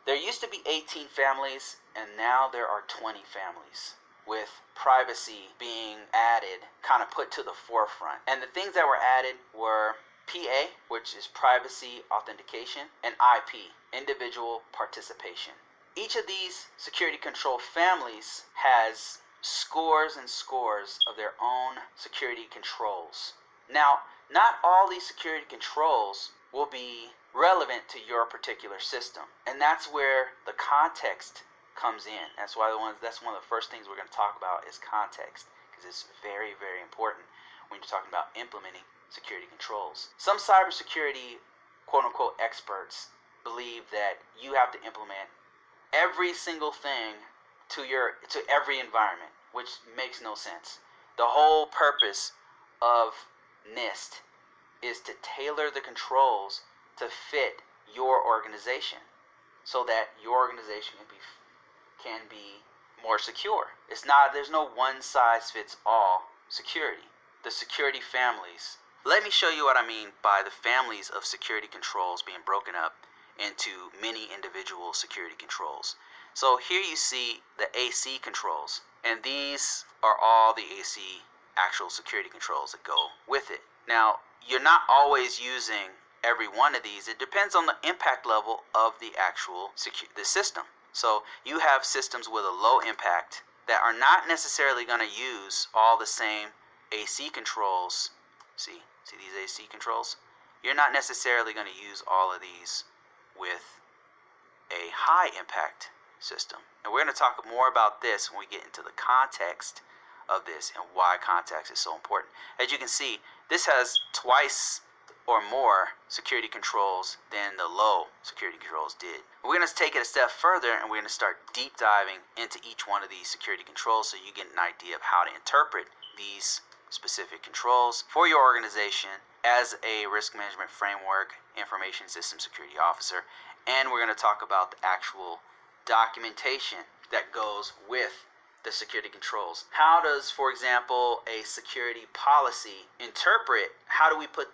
There used to be 18 families, and now there are 20 families, with privacy being added, kind of put to the forefront. And the things that were added were PA, which is privacy authentication, and IP, individual participation. Each of these security control families has scores and scores of their own security controls. Now, not all these security controls will be relevant to your particular system, and that's where the context comes in. That's one of the first things we're going to talk about is context, because it's very, very important when you're talking about implementing security controls. Some cybersecurity quote-unquote experts believe that you have to implement every single thing to every environment, which makes no sense. The whole purpose of NIST is to tailor the controls to fit your organization so that your organization can be more secure. There's no one size fits all security. The security families. Let me show you what I mean by the families of security controls being broken up into many individual security controls. So here you see the AC controls, and these are all the AC actual security controls that go with it. Now, you're not always using every one of these. It depends on the impact level of the actual the system. So you have systems with a low impact that are not necessarily going to use all the same AC controls. See these AC controls? You're not necessarily going to use all of these with a high impact system. And we're going to talk more about this when we get into the context of this and why context is so important. As you can see, this has twice or more security controls than the low security controls did. We're going to take it a step further, and we're going to start deep diving into each one of these security controls so you get an idea of how to interpret these specific controls for your organization as a risk management framework, information system security officer. And we're going to talk about the actual documentation that goes with the security controls. How does, for example, a security policy interpret, how do we put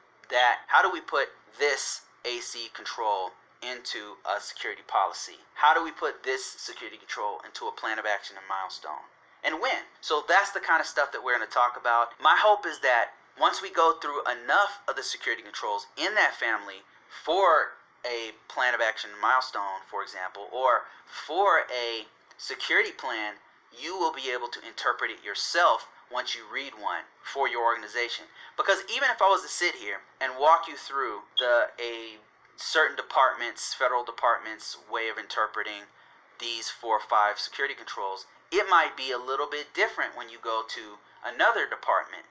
this AC control into a security policy? How do we put this security control into a plan of action and milestone? And when? So that's the kind of stuff that we're going to talk about. My hope is that once we go through enough of the security controls in that family for a plan of action and milestone, for example, or for a security plan, you will be able to interpret it yourself once you read one for your organization. Because even if I was to sit here and walk you through a certain department's, federal department's way of interpreting these 4 or 5 security controls, it might be a little bit different when you go to another department.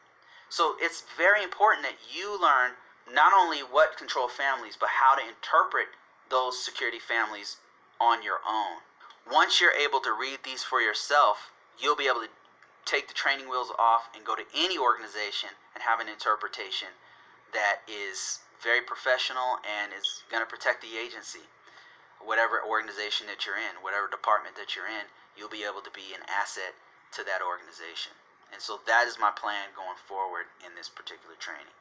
So it's very important that you learn not only what control families, but how to interpret those security families on your own. Once you're able to read these for yourself, you'll be able to take the training wheels off and go to any organization and have an interpretation that is very professional and is going to protect the agency. Whatever organization that you're in, whatever department that you're in, you'll be able to be an asset to that organization. And so that is my plan going forward in this particular training.